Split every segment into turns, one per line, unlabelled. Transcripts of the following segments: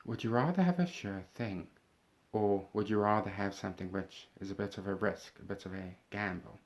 Would you rather have a sure thing, or would you rather have something which is a bit of a risk, a bit of a gamble?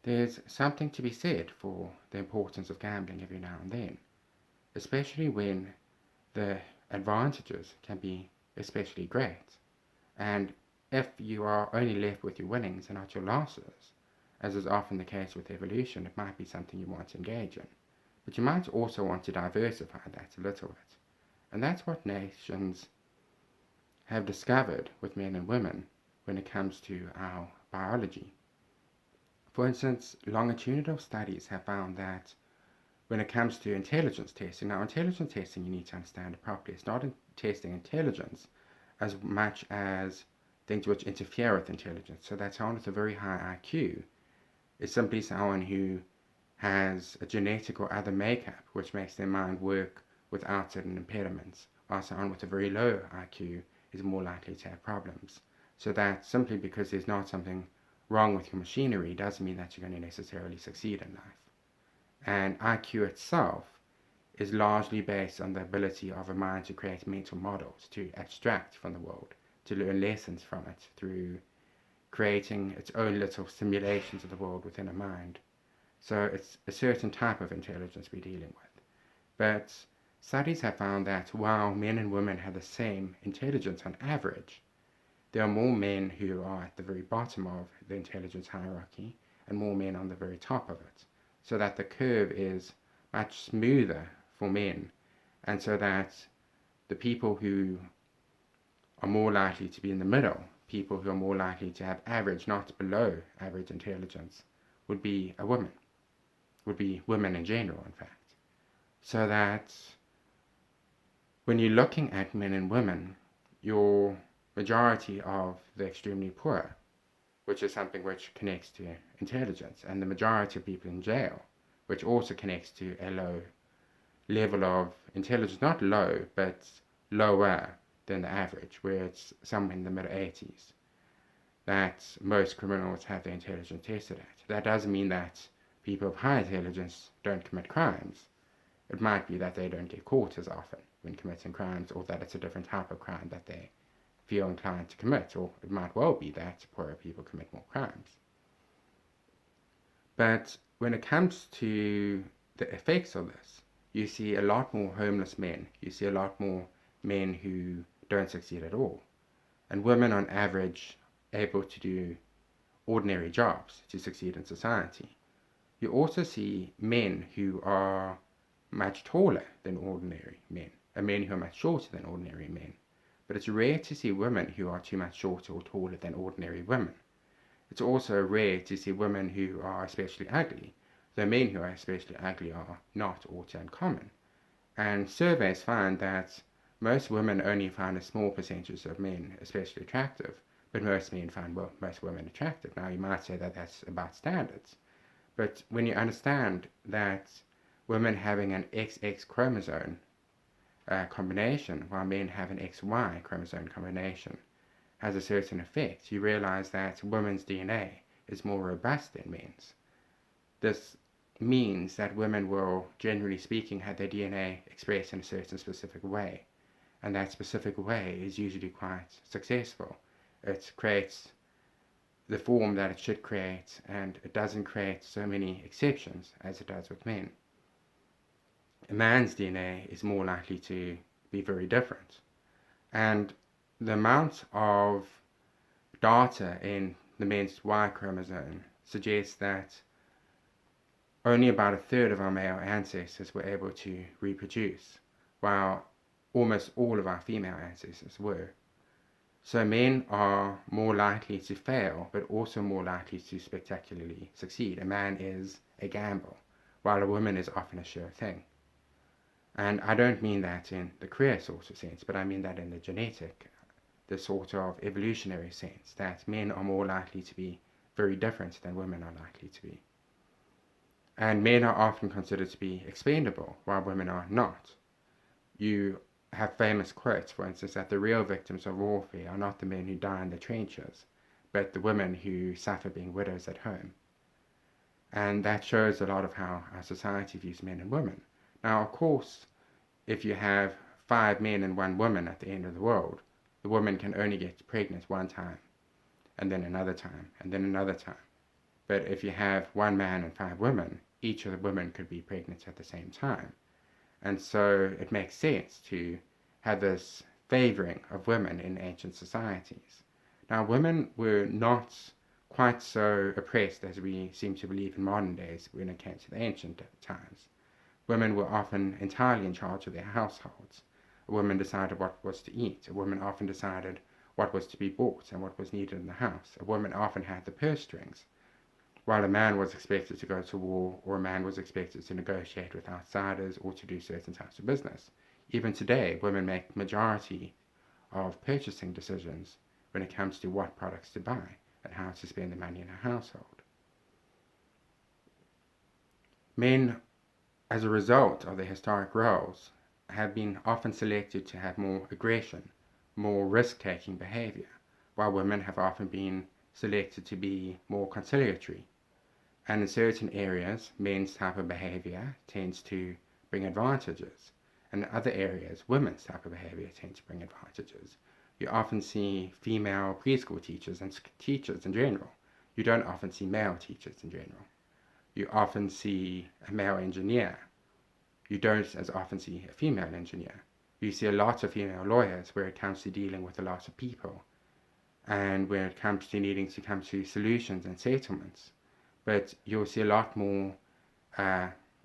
There's something to be said for the importance of gambling every now and then, especially when the advantages can be especially great. And if you are only left with your winnings and not your losses, as is often the case with evolution, it might be something you want to engage in. But you might also want to diversify that a little bit. And that's what nations have discovered with men and women when it comes to our biology. For instance, longitudinal studies have found that when it comes to intelligence testing, now intelligence testing, you need to understand it properly. It's not testing intelligence as much as things which interfere with intelligence. So that someone with a very high IQ is simply someone who has a genetic or other makeup which makes their mind work without certain impediments, while someone with a very low IQ is more likely to have problems. So that simply because there's not something wrong with your machinery doesn't mean that you're going to necessarily succeed in life. And IQ itself is largely based on the ability of a mind to create mental models, to abstract from the world, to learn lessons from it through creating its own little simulations of the world within a mind. So it's a certain type of intelligence we're dealing with. But studies have found that while men and women have the same intelligence on average, there are more men who are at the very bottom of the intelligence hierarchy and more men on the very top of it. So that the curve is much smoother for men, and so that the people who are more likely to be in the middle, people who are more likely to have average, not below average intelligence, would be a woman, would be women in general, in fact. So that when you're looking at men and women, your majority of the extremely poor, which is something which connects to intelligence, and the majority of people in jail, which also connects to a low level of intelligence, not low, but lower than the average, where it's somewhere in the mid 80s, that most criminals have their intelligence tested at. That doesn't mean that people of high intelligence don't commit crimes. It might be that they don't get caught as often when committing crimes, or that it's a different type of crime that they feel inclined to commit, or it might well be that poorer people commit more crimes. But when it comes to the effects of this, you see a lot more homeless men, you see a lot more men who don't succeed at all, and women on average able to do ordinary jobs to succeed in society. You also see men who are much taller than ordinary men, and men who are much shorter than ordinary men. But it's rare to see women who are too much shorter or taller than ordinary women. It's also rare to see women who are especially ugly, though men who are especially ugly are not all too uncommon. And surveys find that most women only find a small percentage of men especially attractive, but most men find most women attractive. Now, you might say that that's about standards, but when you understand that women having an XX chromosome combination, while men have an XY chromosome combination, has a certain effect, you realize that women's DNA is more robust than men's. This means that women will, generally speaking, have their DNA expressed in a certain specific way, and that specific way is usually quite successful. It creates the form that it should create, and it doesn't create so many exceptions as it does with men. A man's DNA is more likely to be very different. And the amount of data in the men's Y chromosome suggests that only about a third of our male ancestors were able to reproduce, while almost all of our female ancestors were. So men are more likely to fail, but also more likely to spectacularly succeed. A man is a gamble, while a woman is often a sure thing. And I don't mean that in the career sort of sense, but I mean that in the genetic, the sort of evolutionary sense, that men are more likely to be very different than women are likely to be. And men are often considered to be expendable, while women are not. You have famous quotes, for instance, that the real victims of warfare are not the men who die in the trenches, but the women who suffer being widows at home. And that shows a lot of how our society views men and women. Now, of course, if you have 5 men and 1 woman at the end of the world, the woman can only get pregnant one time, and then another time, and then another time. But if you have 1 man and 5 women, each of the women could be pregnant at the same time. And so it makes sense to have this favoring of women in ancient societies. Now, women were not quite so oppressed as we seem to believe in modern days when it came to the ancient times. Women were often entirely in charge of their households. A woman decided what was to eat. A woman often decided what was to be bought and what was needed in the house. A woman often had the purse strings, while a man was expected to go to war, or a man was expected to negotiate with outsiders or to do certain types of business. Even today, women make the majority of purchasing decisions when it comes to what products to buy and how to spend the money in a household. Men, as a result of their historic roles, have been often selected to have more aggression, more risk-taking behavior, while women have often been selected to be more conciliatory. And in certain areas, men's type of behavior tends to bring advantages. And in other areas, women's type of behavior tends to bring advantages. You often see female preschool teachers and teachers in general. You don't often see male teachers in general. You often see a male engineer. You don't as often see a female engineer. You see a lot of female lawyers where it comes to dealing with a lot of people, and when it comes to needing to come to solutions and settlements. But you'll see a lot more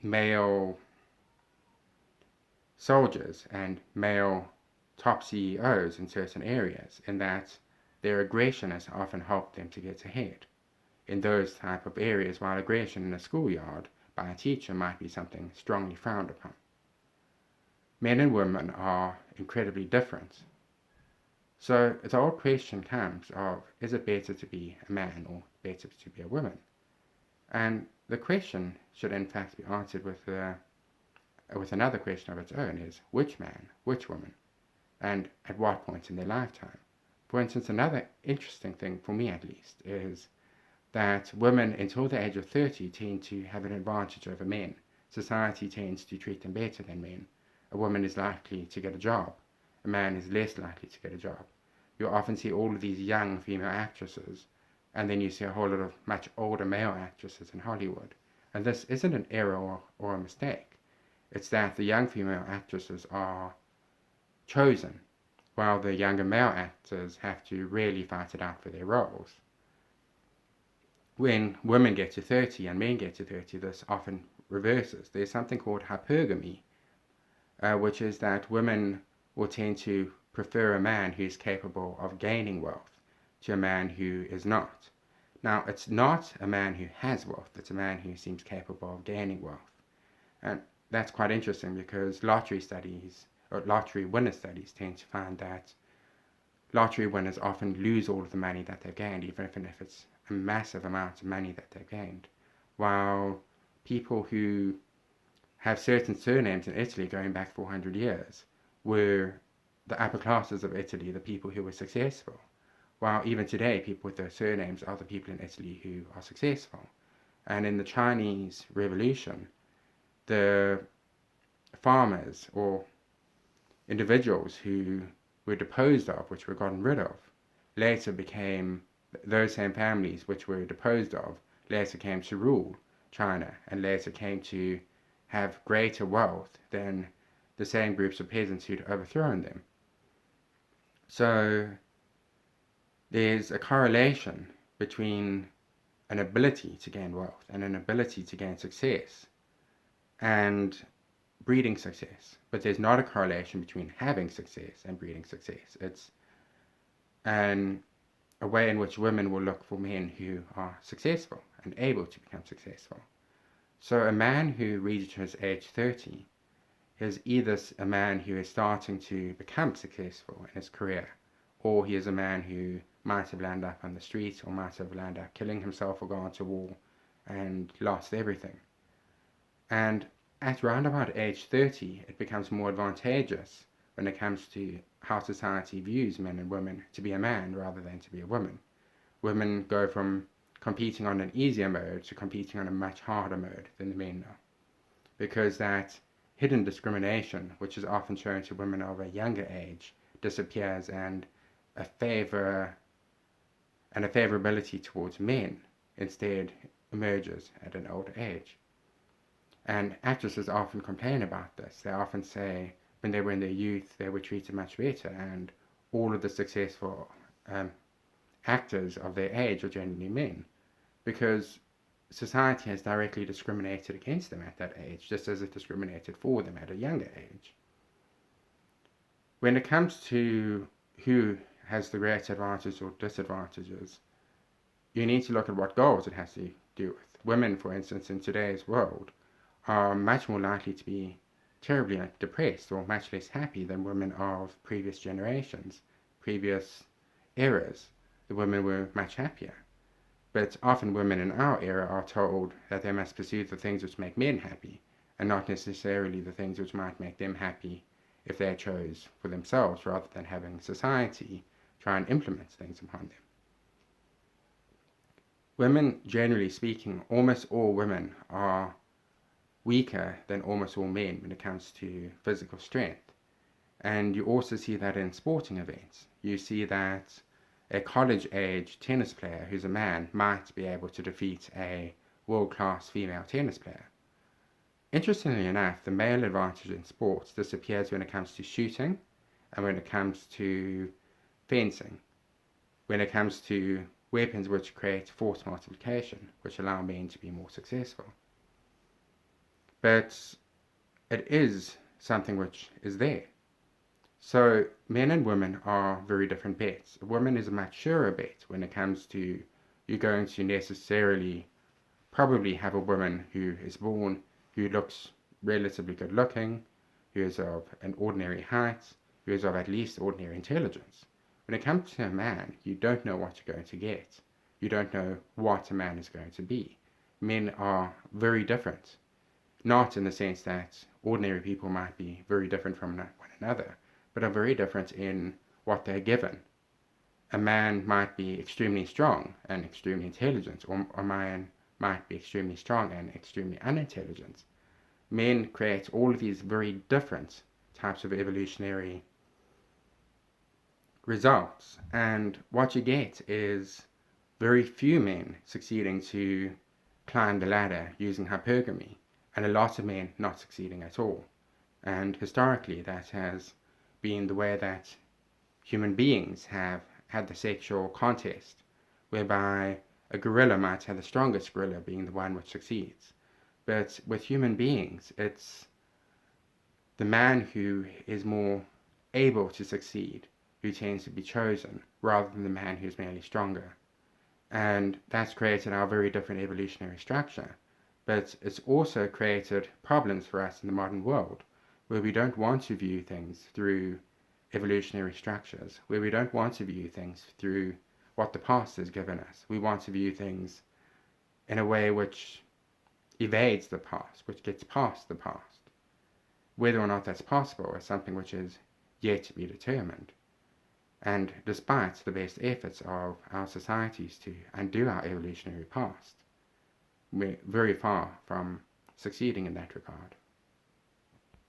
male soldiers and male top CEOs in certain areas, in that their aggression has often helped them to get ahead in those type of areas, while aggression in a schoolyard by a teacher might be something strongly frowned upon. Men and women are incredibly different. So the old question comes of, is it better to be a man or better to be a woman? And the question should in fact be answered with another question of its own, is which man, which woman, and at what point in their lifetime. For instance, another interesting thing, for me at least, is that women until the age of 30 tend to have an advantage over men. Society tends to treat them better than men. A woman is likely to get a job. A man is less likely to get a job. You often see all of these young female actresses, and then you see a whole lot of much older male actresses in Hollywood. And this isn't an error or a mistake. It's that the young female actresses are chosen, while the younger male actors have to really fight it out for their roles. When women get to 30 and men get to 30, this often reverses. There's something called hypergamy, which is that women will tend to prefer a man who is capable of gaining wealth to a man who is not. Now, it's not a man who has wealth, it's a man who seems capable of gaining wealth. And that's quite interesting, because lottery winner studies tend to find that lottery winners often lose all of the money that they've gained, even if it's a massive amount of money that they've gained. While people who have certain surnames in Italy going back 400 years were the upper classes of Italy, the people who were successful. While even today, people with those surnames are the people in Italy who are successful. And in the Chinese Revolution, the farmers or individuals who were deposed of, which were gotten rid of, later became those same families which were deposed of, later came to rule China and later came to have greater wealth than the same groups of peasants who'd overthrown them. So there's a correlation between an ability to gain wealth and an ability to gain success and breeding success. But there's not a correlation between having success and breeding success. It's a way in which women will look for men who are successful and able to become successful. So a man who reaches age 30 is either a man who is starting to become successful in his career, or he is a man who might have landed up on the street, or might have landed up killing himself or gone to war and lost everything. And at round about age 30, it becomes more advantageous when it comes to how society views men and women to be a man rather than to be a woman. Women go from competing on an easier mode to competing on a much harder mode than the men are, because that hidden discrimination, which is often shown to women of a younger age, disappears, and a favorability towards men instead emerges at an older age. And actresses often complain about this. They often say when they were in their youth they were treated much better, and all of the successful actors of their age are generally men, because society has directly discriminated against them at that age, just as it discriminated for them at a younger age. When it comes to who has the great advantages or disadvantages, you need to look at what goals it has to do with. Women, for instance, in today's world, are much more likely to be terribly depressed or much less happy than women of previous generations, previous eras. The women were much happier. But often women in our era are told that they must pursue the things which make men happy, and not necessarily the things which might make them happy if they chose for themselves, rather than having society try and implement things upon them. Women, generally speaking, almost all women are weaker than almost all men when it comes to physical strength. And you also see that in sporting events. You see that a college-age tennis player who's a man might be able to defeat a world-class female tennis player. Interestingly enough, the male advantage in sports disappears when it comes to shooting and when it comes to fencing, when it comes to weapons which create force multiplication, which allow men to be more successful. But it is something which is there. So men and women are very different bets. A woman is a much surer bet when it comes to you're going to necessarily probably have a woman who is born, who looks relatively good looking, who is of an ordinary height, who is of at least ordinary intelligence. When it comes to a man, you don't know what you're going to get. You don't know what a man is going to be. Men are very different. Not in the sense that ordinary people might be very different from one another, but are very different in what they're given. A man might be extremely strong and extremely intelligent, or a man might be extremely strong and extremely unintelligent. Men create all of these very different types of evolutionary results, and what you get is very few men succeeding to climb the ladder using hypergamy, and a lot of men not succeeding at all. And historically that has been the way that human beings have had the sexual contest, whereby a gorilla might have the strongest gorilla being the one which succeeds. But with human beings, it's the man who is more able to succeed who tends to be chosen, rather than the man who's merely stronger. And that's created our very different evolutionary structure. But it's also created problems for us in the modern world, where we don't want to view things through evolutionary structures, where we don't want to view things through what the past has given us. We want to view things in a way which evades the past, which gets past the past. Whether or not that's possible is something which is yet to be determined. And despite the best efforts of our societies to undo our evolutionary past, we're very far from succeeding in that regard.